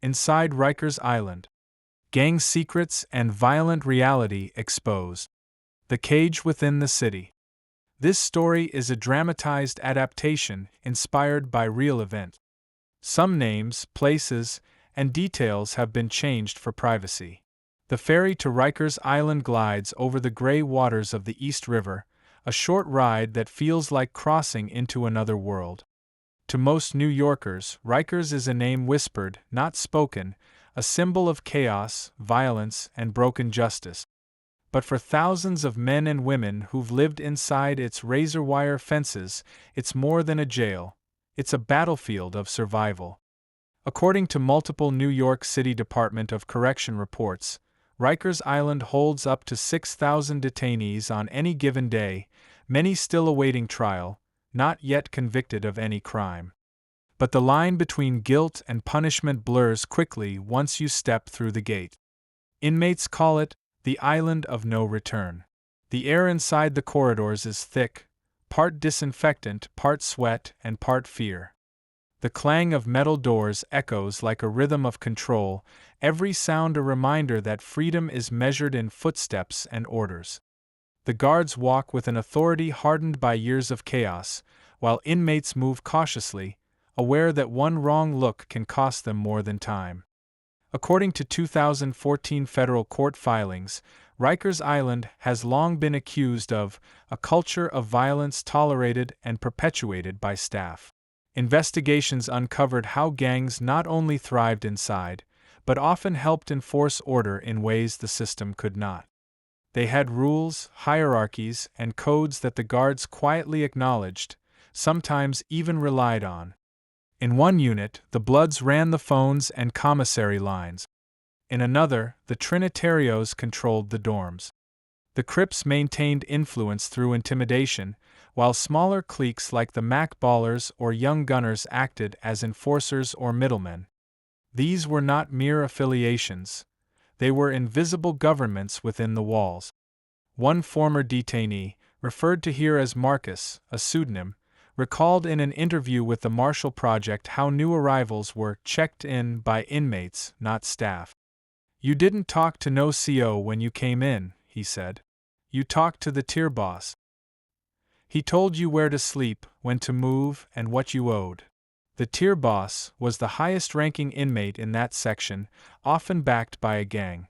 Inside Rikers Island. Gang secrets and violent reality exposed. The Cage Within the City. This story is a dramatized adaptation inspired by real events. Some names, places, and details have been changed for privacy. The ferry to Rikers Island glides over the gray waters of the East River, a short ride that feels like crossing into another world. To most New Yorkers, Rikers is a name whispered, not spoken, a symbol of chaos, violence, and broken justice. But for thousands of men and women who've lived inside its razor-wire fences, it's more than a jail. It's a battlefield of survival. According to multiple New York City Department of Correction reports, Rikers Island holds up to 6,000 detainees on any given day, many still awaiting trial, not yet convicted of any crime. But the line between guilt and punishment blurs quickly once you step through the gate. Inmates call it the island of no return. The air inside the corridors is thick, part disinfectant, part sweat, and part fear. The clang of metal doors echoes like a rhythm of control, every sound a reminder that freedom is measured in footsteps and orders. The guards walk with an authority hardened by years of chaos, while inmates move cautiously, aware that one wrong look can cost them more than time. According to 2014 federal court filings, Rikers Island has long been accused of a culture of violence tolerated and perpetuated by staff. Investigations uncovered how gangs not only thrived inside, but often helped enforce order in ways the system could not. They had rules, hierarchies, and codes that the guards quietly acknowledged, sometimes even relied on. In one unit, the Bloods ran the phones and commissary lines. In another, the Trinitarios controlled the dorms. The Crips maintained influence through intimidation, while smaller cliques like the Mac Ballers or Young Gunners acted as enforcers or middlemen. These were not mere affiliations. They were invisible governments within the walls. One former detainee, referred to here as Marcus, a pseudonym, recalled in an interview with the Marshall Project how new arrivals were checked in by inmates, not staff. "You didn't talk to no CO when you came in," he said. "You talked to the tier boss. He told you where to sleep, when to move, and what you owed." The tier boss was the highest-ranking inmate in that section, often backed by a gang.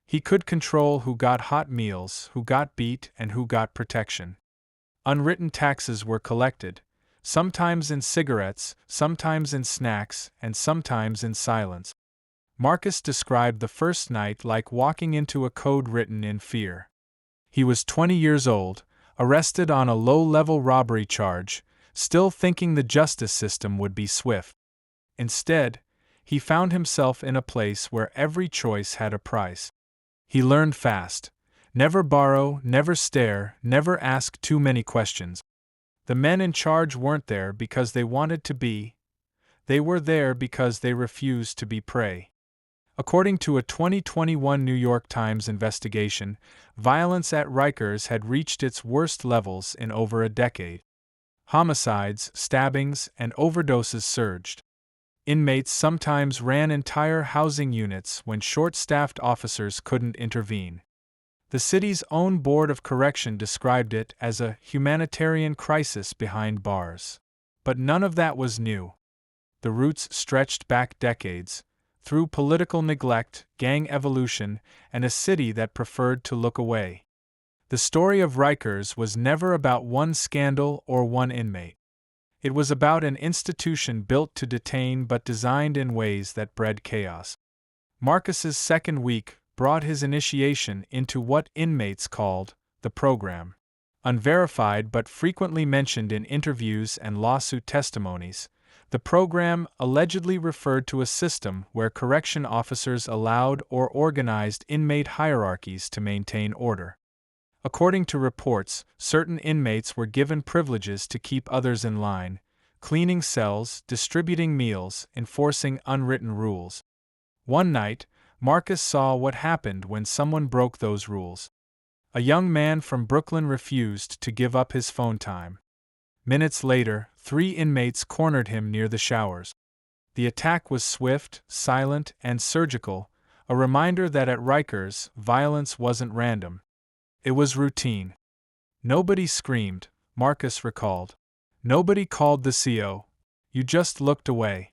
He could control who got hot meals, who got beat, and who got protection. Unwritten taxes were collected, sometimes in cigarettes, sometimes in snacks, and sometimes in silence. Marcus described the first night like walking into a code written in fear. He was 20 years old, arrested on a low-level robbery charge, still thinking the justice system would be swift. Instead, he found himself in a place where every choice had a price. He learned fast. Never borrow, never stare, never ask too many questions. The men in charge weren't there because they wanted to be. They were there because they refused to be prey. According to a 2021 New York Times investigation, violence at Rikers had reached its worst levels in over a decade. Homicides, stabbings, and overdoses surged. Inmates sometimes ran entire housing units when short-staffed officers couldn't intervene. The city's own Board of Correction described it as a humanitarian crisis behind bars. But none of that was new. The roots stretched back decades, through political neglect, gang evolution, and a city that preferred to look away. The story of Rikers was never about one scandal or one inmate. It was about an institution built to detain but designed in ways that bred chaos. Marcus's second week brought his initiation into what inmates called the program. Unverified but frequently mentioned in interviews and lawsuit testimonies, the program allegedly referred to a system where correction officers allowed or organized inmate hierarchies to maintain order. According to reports, certain inmates were given privileges to keep others in line, cleaning cells, distributing meals, enforcing unwritten rules. One night, Marcus saw what happened when someone broke those rules. A young man from Brooklyn refused to give up his phone time. Minutes later, 3 inmates cornered him near the showers. The attack was swift, silent, and surgical, a reminder that at Rikers, violence wasn't random. It was routine. Nobody screamed, Marcus recalled. Nobody called the CO. You just looked away.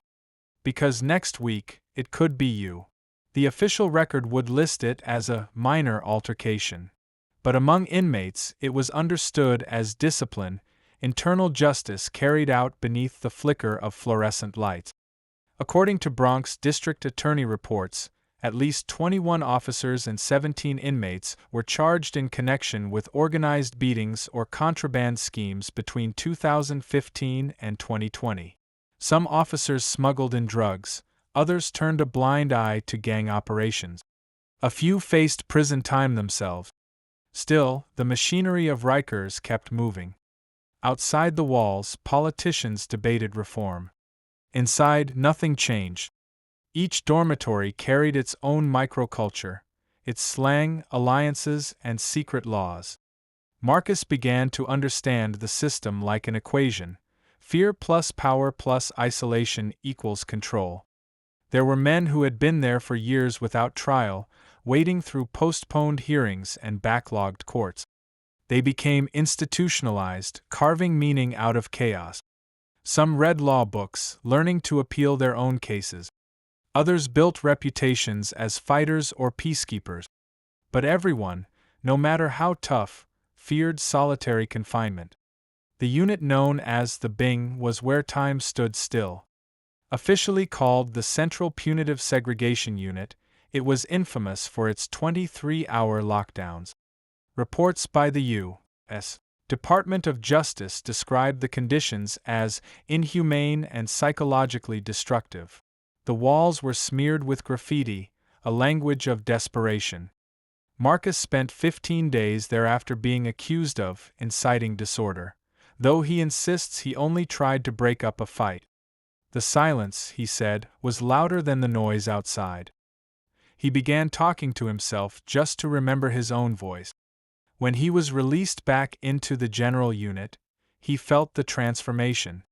Because next week, it could be you. The official record would list it as a minor altercation. But among inmates, it was understood as discipline, internal justice carried out beneath the flicker of fluorescent lights. According to Bronx District Attorney reports, at least 21 officers and 17 inmates were charged in connection with organized beatings or contraband schemes between 2015 and 2020. Some officers smuggled in drugs, others turned a blind eye to gang operations. A few faced prison time themselves. Still, the machinery of Rikers kept moving. Outside the walls, politicians debated reform. Inside, nothing changed. Each dormitory carried its own microculture, its slang, alliances, and secret laws. Marcus began to understand the system like an equation: fear plus power plus isolation equals control. There were men who had been there for years without trial, wading through postponed hearings and backlogged courts. They became institutionalized, carving meaning out of chaos. Some read law books, learning to appeal their own cases. Others built reputations as fighters or peacekeepers. But everyone, no matter how tough, feared solitary confinement. The unit known as the Bing was where time stood still. Officially called the Central Punitive Segregation Unit, it was infamous for its 23-hour lockdowns. Reports by the U.S. Department of Justice described the conditions as inhumane and psychologically destructive. The walls were smeared with graffiti, a language of desperation. Marcus spent 15 days there after being accused of inciting disorder, though he insists he only tried to break up a fight. The silence, he said, was louder than the noise outside. He began talking to himself just to remember his own voice. When he was released back into the general unit, he felt the transformation.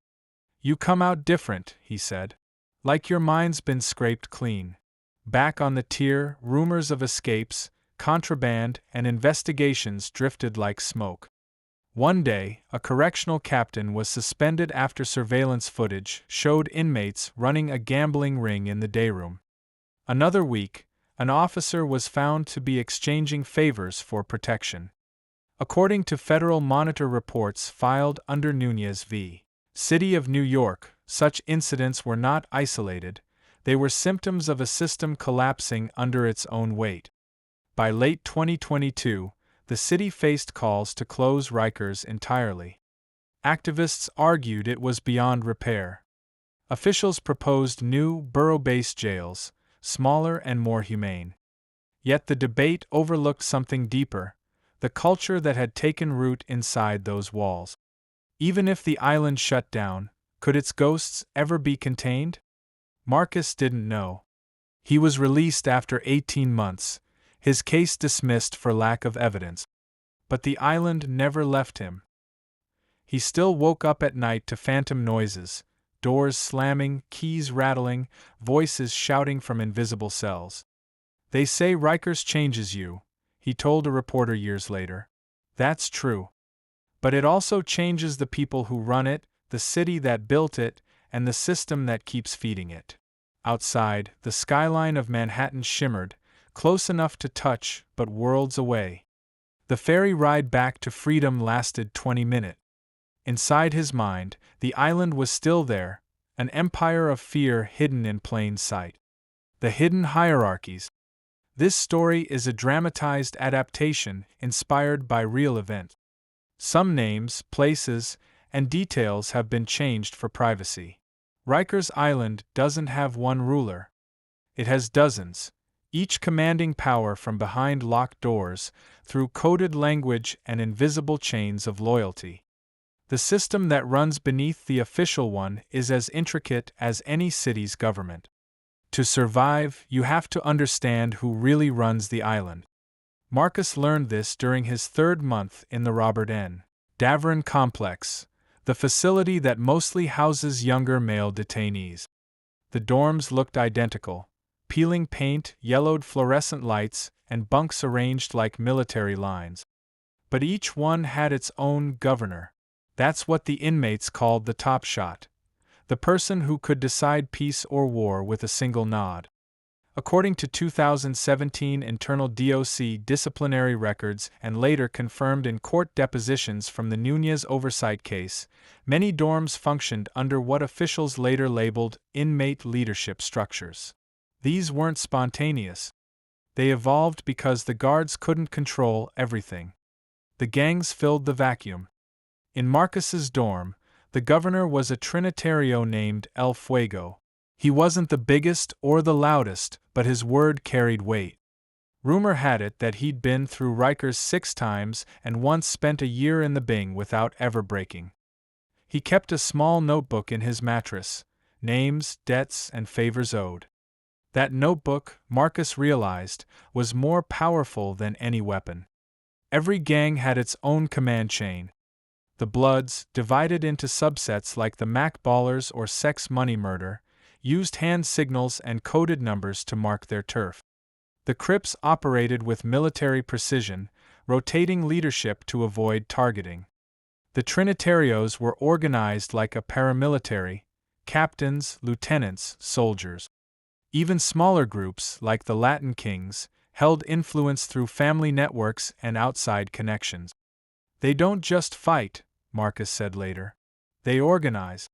"You come out different," he said. "Like your mind's been scraped clean." Back on the tier, rumors of escapes, contraband, and investigations drifted like smoke. One day, a correctional captain was suspended after surveillance footage showed inmates running a gambling ring in the dayroom. Another week, an officer was found to be exchanging favors for protection. According to Federal Monitor reports filed under Nunez v. City of New York, such incidents were not isolated, they were symptoms of a system collapsing under its own weight. By late 2022, the city faced calls to close Rikers entirely. Activists argued it was beyond repair. Officials proposed new, borough-based jails, smaller and more humane. Yet the debate overlooked something deeper: the culture that had taken root inside those walls. Even if the island shut down, could its ghosts ever be contained? Marcus didn't know. He was released after 18 months, his case dismissed for lack of evidence. But the island never left him. He still woke up at night to phantom noises, doors slamming, keys rattling, voices shouting from invisible cells. "They say Rikers changes you," he told a reporter years later. That's true. But it also changes the people who run it, the city that built it, and the system that keeps feeding it. Outside, the skyline of Manhattan shimmered, close enough to touch, but worlds away. The ferry ride back to freedom lasted 20 minutes. Inside his mind, the island was still there, an empire of fear hidden in plain sight. The hidden hierarchies. This story is a dramatized adaptation inspired by real events. Some names, places, and details have been changed for privacy. Rikers Island doesn't have one ruler. It has dozens, each commanding power from behind locked doors, through coded language and invisible chains of loyalty. The system that runs beneath the official one is as intricate as any city's government. To survive, you have to understand who really runs the island. Marcus learned this during his 3rd month in the Robert N. Davern complex, the facility that mostly houses younger male detainees. The dorms looked identical: peeling paint, yellowed fluorescent lights, and bunks arranged like military lines. But each one had its own governor. That's what the inmates called the top shot, the person who could decide peace or war with a single nod. According to 2017 internal DOC disciplinary records and later confirmed in court depositions from the Nunez oversight case, many dorms functioned under what officials later labeled inmate leadership structures. These weren't spontaneous. They evolved because the guards couldn't control everything. The gangs filled the vacuum. In Marcus's dorm, the governor was a Trinitario named El Fuego. He wasn't the biggest or the loudest, but his word carried weight. Rumor had it that he'd been through Rikers 6 times and once spent a year in the Bing without ever breaking. He kept a small notebook in his mattress: names, debts, and favors owed. That notebook, Marcus realized, was more powerful than any weapon. Every gang had its own command chain. The Bloods, divided into subsets like the Mac Ballers or Sex Money Murder, used hand signals and coded numbers to mark their turf. The Crips operated with military precision, rotating leadership to avoid targeting. The Trinitarios were organized like a paramilitary: captains, lieutenants, soldiers. Even smaller groups, like the Latin Kings, held influence through family networks and outside connections. They don't just fight, Marcus said later. They organize.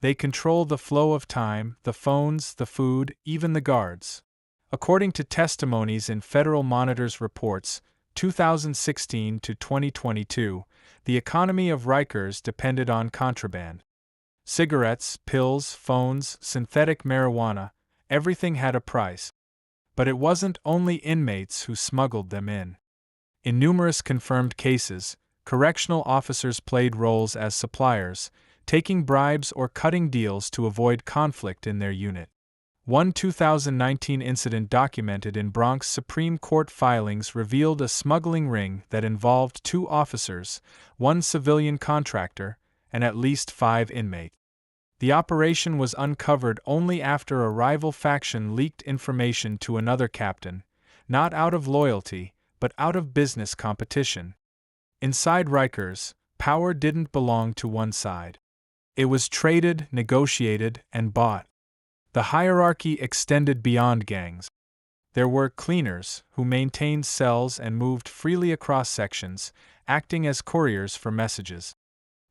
They control the flow of time, the phones, the food, even the guards. According to testimonies in Federal Monitor's reports, 2016 to 2022, the economy of Rikers depended on contraband. Cigarettes, pills, phones, synthetic marijuana, everything had a price. But it wasn't only inmates who smuggled them in. In numerous confirmed cases, correctional officers played roles as suppliers, taking bribes or cutting deals to avoid conflict in their unit. One 2019 incident documented in Bronx Supreme Court filings revealed a smuggling ring that involved 2 officers, 1 civilian contractor, and at least 5 inmates. The operation was uncovered only after a rival faction leaked information to another captain, not out of loyalty, but out of business competition. Inside Rikers, power didn't belong to one side. It was traded, negotiated, and bought. The hierarchy extended beyond gangs. There were cleaners, who maintained cells and moved freely across sections, acting as couriers for messages.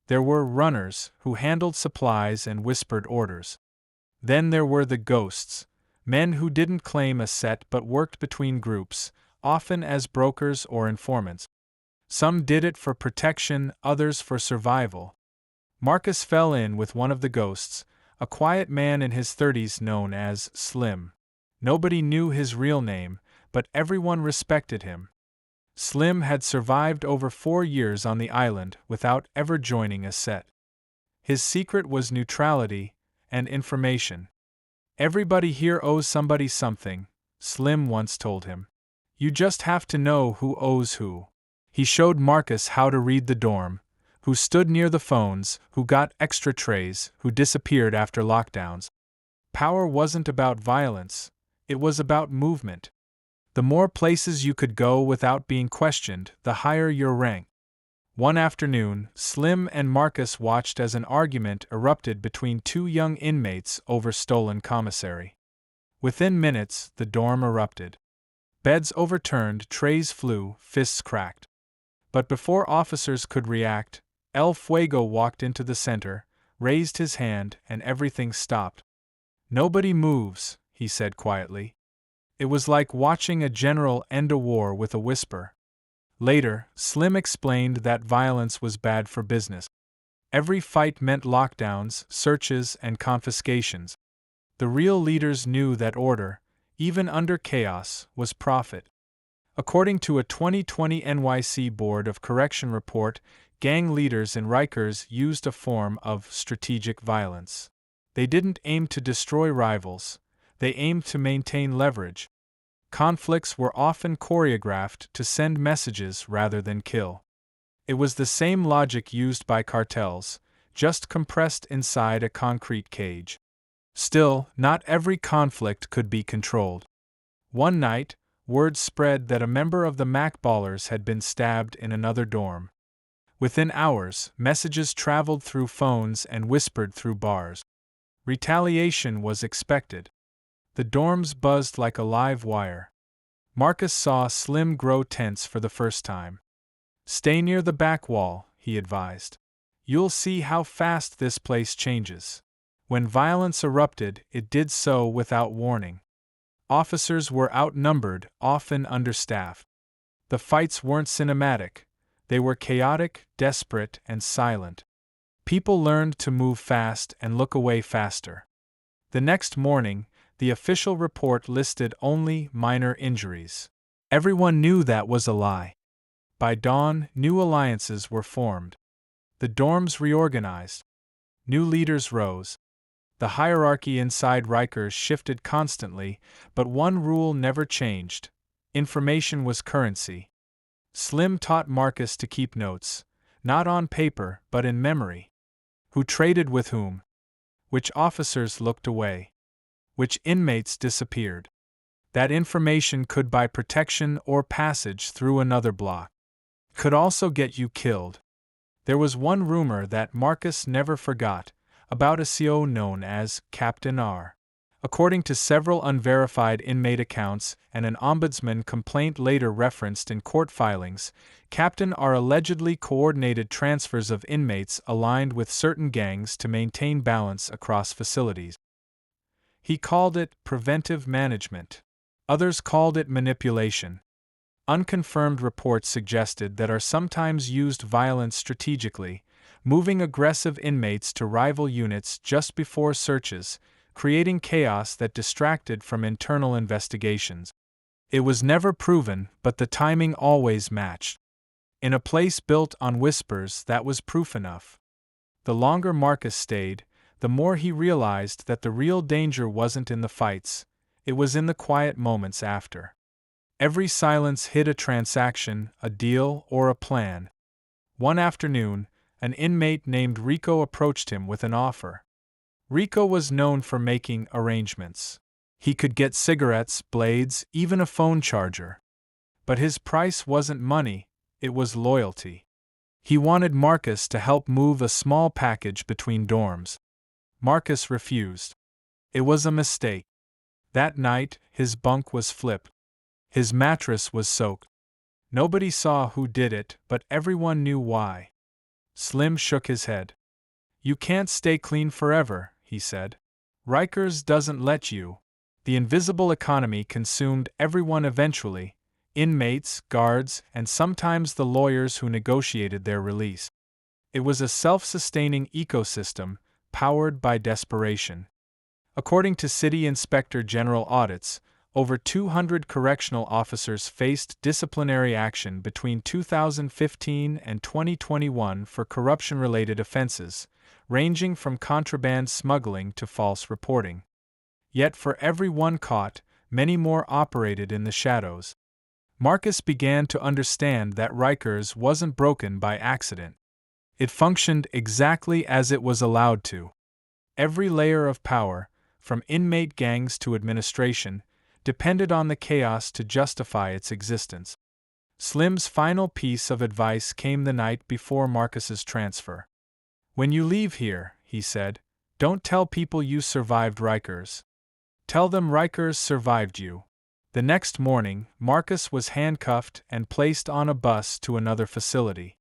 There were runners, who handled supplies and whispered orders. Then there were the ghosts, men who didn't claim a set but worked between groups, often as brokers or informants. Some did it for protection, others for survival. Marcus fell in with one of the ghosts, a quiet man in his 30s known as Slim. Nobody knew his real name, but everyone respected him. Slim had survived over 4 years on the island without ever joining a set. His secret was neutrality and information. Everybody here owes somebody something, Slim once told him. You just have to know who owes who. He showed Marcus how to read the dorm, who stood near the phones, who got extra trays, who disappeared after lockdowns. Power wasn't about violence, it was about movement. The more places you could go without being questioned, the higher your rank. One afternoon, Slim and Marcus watched as an argument erupted between 2 young inmates over stolen commissary. Within minutes, the dorm erupted. Beds overturned, trays flew, fists cracked. But before officers could react, El Fuego walked into the center, raised his hand, and everything stopped. Nobody moves, he said quietly. It was like watching a general end a war with a whisper. Later, Slim explained that violence was bad for business. Every fight meant lockdowns, searches, and confiscations. The real leaders knew that order, even under chaos, was profit. According to a 2020 NYC Board of Correction report, gang leaders in Rikers used a form of strategic violence. They didn't aim to destroy rivals, they aimed to maintain leverage. Conflicts were often choreographed to send messages rather than kill. It was the same logic used by cartels, just compressed inside a concrete cage. Still, not every conflict could be controlled. One night, word spread that a member of the Macballers had been stabbed in another dorm. Within hours, messages traveled through phones and whispered through bars. Retaliation was expected. The dorms buzzed like a live wire. Marcus saw Slim grow tense for the first time. "Stay near the back wall," he advised. "You'll see how fast this place changes." When violence erupted, it did so without warning. Officers were outnumbered, often understaffed. The fights weren't cinematic, they were chaotic, desperate, and silent. People learned to move fast and look away faster. The next morning, the official report listed only minor injuries. Everyone knew that was a lie. By dawn, new alliances were formed. The dorms reorganized. New leaders rose. The hierarchy inside Rikers shifted constantly, but one rule never changed: information was currency. Slim taught Marcus to keep notes, not on paper but in memory. Who traded with whom? Which officers looked away? Which inmates disappeared? That information could buy protection or passage through another block. Could also get you killed. There was one rumor that Marcus never forgot, about a CO known as Captain R. According to several unverified inmate accounts and an ombudsman complaint later referenced in court filings, Captain R allegedly coordinated transfers of inmates aligned with certain gangs to maintain balance across facilities. He called it preventive management. Others called it manipulation. Unconfirmed reports suggested that R sometimes used violence strategically, moving aggressive inmates to rival units just before searches, creating chaos that distracted from internal investigations. It was never proven, but the timing always matched. In a place built on whispers, that was proof enough. The longer Marcus stayed, the more he realized that the real danger wasn't in the fights, it was in the quiet moments after. Every silence hid a transaction, a deal, or a plan. One afternoon, an inmate named Rico approached him with an offer. Rico was known for making arrangements. He could get cigarettes, blades, even a phone charger. But his price wasn't money, it was loyalty. He wanted Marcus to help move a small package between dorms. Marcus refused. It was a mistake. That night, his bunk was flipped. His mattress was soaked. Nobody saw who did it, but everyone knew why. Slim shook his head. "You can't stay clean forever," he said. "Rikers doesn't let you." The invisible economy consumed everyone eventually: inmates, guards, and sometimes the lawyers who negotiated their release. It was a self-sustaining ecosystem, powered by desperation. According to City Inspector General audits, over 200 correctional officers faced disciplinary action between 2015 and 2021 for corruption-related offenses, ranging from contraband smuggling to false reporting. Yet for every one caught, many more operated in the shadows. Marcus began to understand that Rikers wasn't broken by accident. It functioned exactly as it was allowed to. Every layer of power, from inmate gangs to administration, depended on the chaos to justify its existence. Slim's final piece of advice came the night before Marcus's transfer. "When you leave here," he said, "don't tell people you survived Rikers. Tell them Rikers survived you." The next morning, Marcus was handcuffed and placed on a bus to another facility.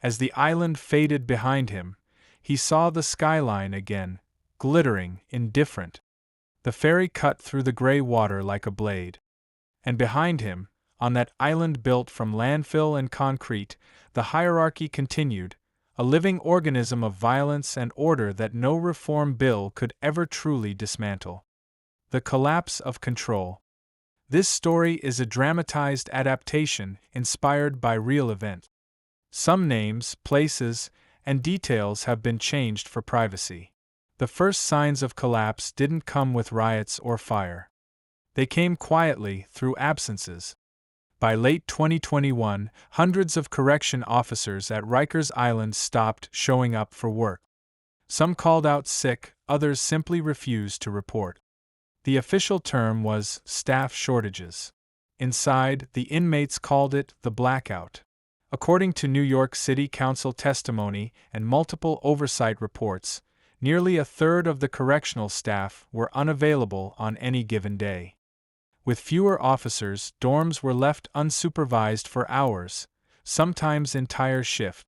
As the island faded behind him, he saw the skyline again, glittering, indifferent. The ferry cut through the gray water like a blade. And behind him, on that island built from landfill and concrete, the hierarchy continued, a living organism of violence and order that no reform bill could ever truly dismantle. The collapse of control. This story is a dramatized adaptation inspired by real events. Some names, places, and details have been changed for privacy. The first signs of collapse didn't come with riots or fire. They came quietly through absences. By late 2021, hundreds of correction officers at Rikers Island stopped showing up for work. Some called out sick, others simply refused to report. The official term was staff shortages. Inside, the inmates called it the blackout. According to New York City Council testimony and multiple oversight reports, nearly a third of the correctional staff were unavailable on any given day. With fewer officers, dorms were left unsupervised for hours, sometimes entire shifts.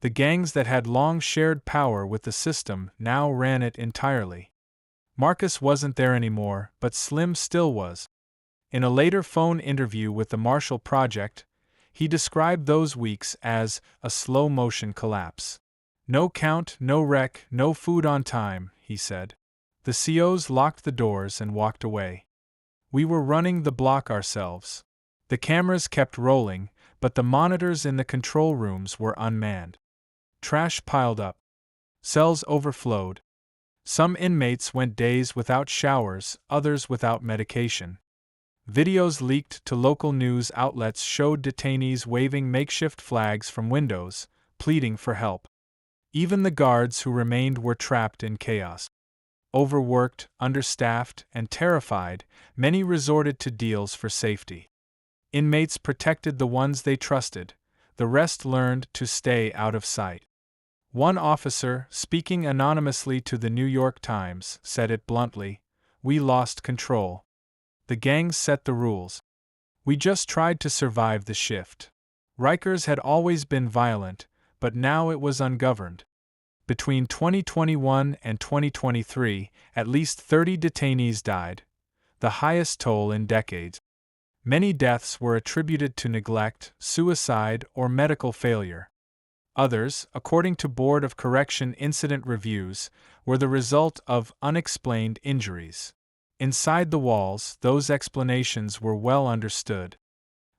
The gangs that had long shared power with the system now ran it entirely. Marcus wasn't there anymore, but Slim still was. In a later phone interview with the Marshall Project, he described those weeks as a slow-motion collapse. No count, no rec, no food on time, he said. The COs locked the doors and walked away. We were running the block ourselves. The cameras kept rolling, but the monitors in the control rooms were unmanned. Trash piled up. Cells overflowed. Some inmates went days without showers, others without medication. Videos leaked to local news outlets showed detainees waving makeshift flags from windows, pleading for help. Even the guards who remained were trapped in chaos. Overworked, understaffed, and terrified, many resorted to deals for safety. Inmates protected the ones they trusted, the rest learned to stay out of sight. One officer, speaking anonymously to the New York Times, said it bluntly: "We lost control. The gangs set the rules. We just tried to survive the shift." Rikers had always been violent, but now it was ungoverned. Between 2021 and 2023, at least 30 detainees died, the highest toll in decades. Many deaths were attributed to neglect, suicide, or medical failure. Others, according to Board of Correction incident reviews, were the result of unexplained injuries. Inside the walls, those explanations were well understood.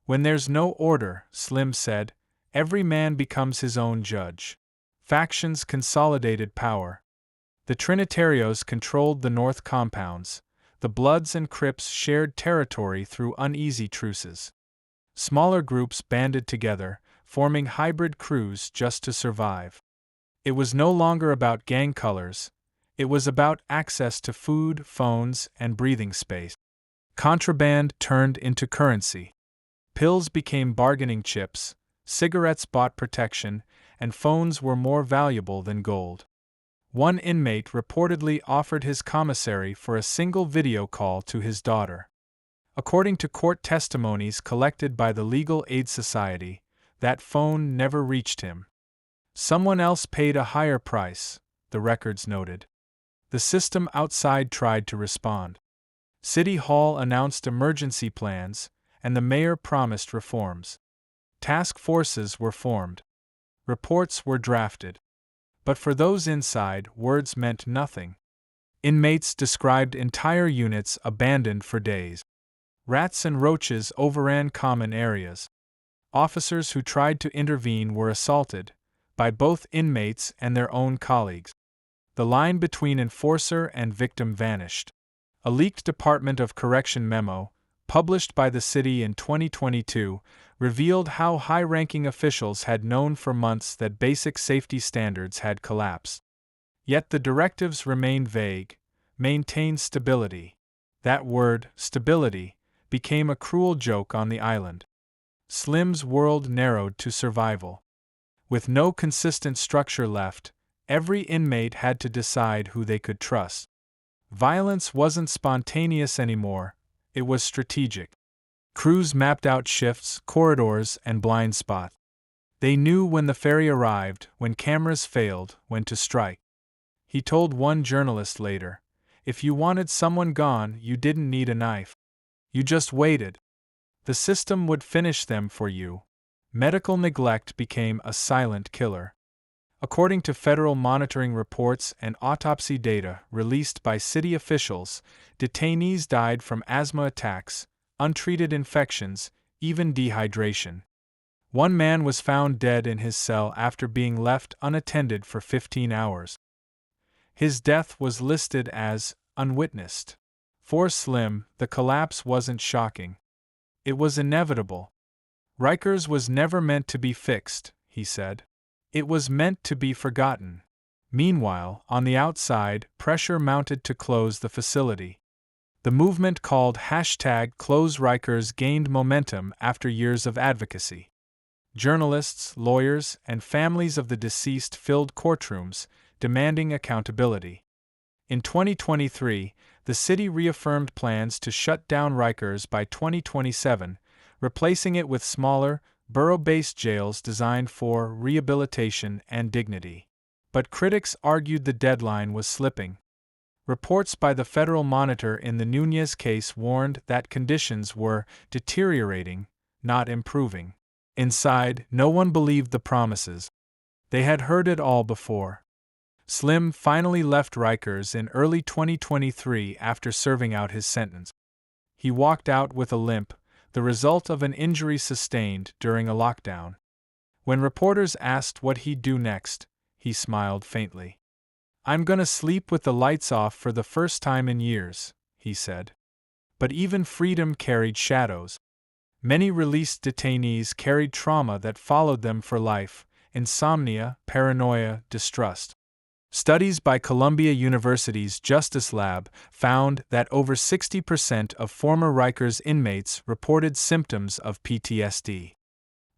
When there's no order, Slim said, every man becomes his own judge. Factions consolidated power. The Trinitarios controlled the North compounds. The Bloods and Crips shared territory through uneasy truces. Smaller groups banded together, forming hybrid crews just to survive. It was no longer about gang colors. It was about access to food, phones, and breathing space. Contraband turned into currency. Pills became bargaining chips, cigarettes bought protection, and phones were more valuable than gold. One inmate reportedly offered his commissary for a single video call to his daughter. According to court testimonies collected by the Legal Aid Society, that phone never reached him. Someone else paid a higher price, the records noted. The system outside tried to respond. City Hall announced emergency plans, and the mayor promised reforms. Task forces were formed. Reports were drafted. But for those inside, words meant nothing. Inmates described entire units abandoned for days. Rats and roaches overran common areas. Officers who tried to intervene were assaulted, by both inmates and their own colleagues. The line between enforcer and victim vanished. A leaked Department of Correction memo, published by the city in 2022, revealed how high-ranking officials had known for months that basic safety standards had collapsed. Yet the directives remained vague: maintain stability. That word, stability, became a cruel joke on the island. Slim's world narrowed to survival. With no consistent structure left, every inmate had to decide who they could trust. Violence wasn't spontaneous anymore, it was strategic. Crews mapped out shifts, corridors, and blind spots. They knew when the ferry arrived, when cameras failed, when to strike. He told one journalist later, "If you wanted someone gone, you didn't need a knife. You just waited. The system would finish them for you." Medical neglect became a silent killer. According to federal monitoring reports and autopsy data released by city officials, detainees died from asthma attacks, untreated infections, even dehydration. One man was found dead in his cell after being left unattended for 15 hours. His death was listed as unwitnessed. For Slim, the collapse wasn't shocking. It was inevitable. Rikers was never meant to be fixed, he said. It was meant to be forgotten. Meanwhile, on the outside, pressure mounted to close the facility. The movement called #CloseRikers gained momentum after years of advocacy. Journalists, lawyers, and families of the deceased filled courtrooms, demanding accountability. In 2023, the city reaffirmed plans to shut down Rikers by 2027, replacing it with smaller, borough-based jails designed for rehabilitation and dignity. But critics argued the deadline was slipping. Reports by the Federal Monitor in the Nunez case warned that conditions were deteriorating, not improving. Inside, no one believed the promises. They had heard it all before. Slim finally left Rikers in early 2023 after serving out his sentence. He walked out with a limp, the result of an injury sustained during a lockdown. When reporters asked what he'd do next, he smiled faintly. "I'm gonna sleep with the lights off for the first time in years," he said. But even freedom carried shadows. Many released detainees carried trauma that followed them for life: insomnia, paranoia, distrust. Studies by Columbia University's Justice Lab found that over 60% of former Rikers inmates reported symptoms of PTSD.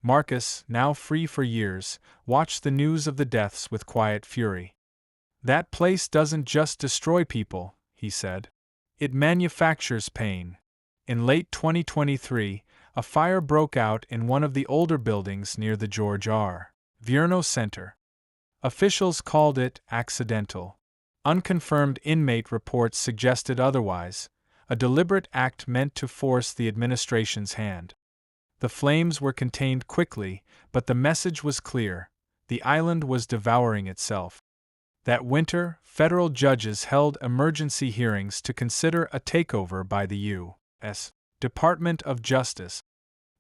Marcus, now free for years, watched the news of the deaths with quiet fury. "That place doesn't just destroy people," he said. "It manufactures pain." In late 2023, a fire broke out in one of the older buildings near the George R. Vierno Center. Officials called it accidental. Unconfirmed inmate reports suggested otherwise, a deliberate act meant to force the administration's hand. The flames were contained quickly, but the message was clear: the island was devouring itself. That winter, federal judges held emergency hearings to consider a takeover by the U.S. Department of Justice.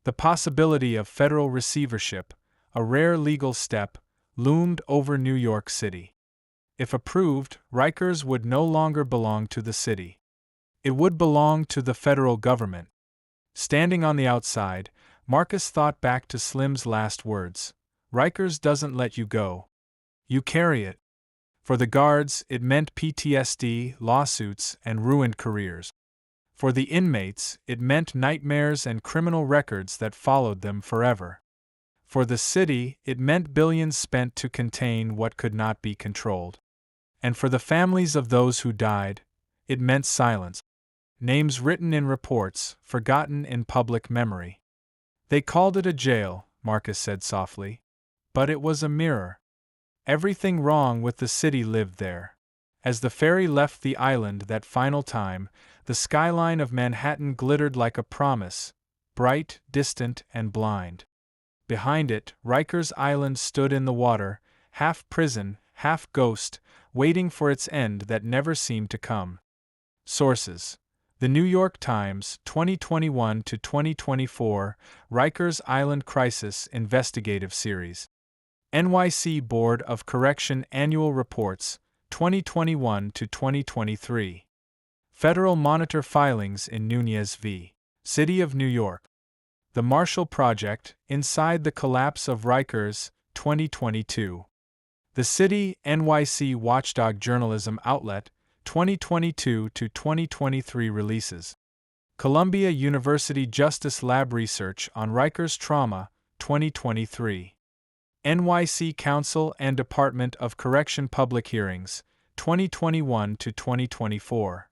The possibility of federal receivership, a rare legal step, loomed over New York City. If approved, Rikers would no longer belong to the city. It would belong to the federal government. Standing on the outside, Marcus thought back to Slim's last words: "Rikers doesn't let you go. You carry it." For the guards, it meant PTSD, lawsuits, and ruined careers. For the inmates, it meant nightmares and criminal records that followed them forever. For the city, it meant billions spent to contain what could not be controlled. And for the families of those who died, it meant silence. Names written in reports, forgotten in public memory. "They called it a jail," Marcus said softly. "But it was a mirror. Everything wrong with the city lived there." As the ferry left the island that final time, the skyline of Manhattan glittered like a promise, bright, distant, and blind. Behind it, Rikers Island stood in the water, half prison, half ghost, waiting for its end that never seemed to come. Sources: The New York Times, 2021 to 2024, Rikers Island Crisis Investigative Series. NYC Board of Correction Annual Reports, 2021 to 2023. Federal Monitor Filings in Nunez v. City of New York. The Marshall Project, Inside the Collapse of Rikers, 2022. The City, NYC Watchdog Journalism Outlet, 2022 to 2023 releases. Columbia University Justice Lab Research on Rikers Trauma, 2023. NYC Council and Department of Correction Public Hearings, 2021 to 2024.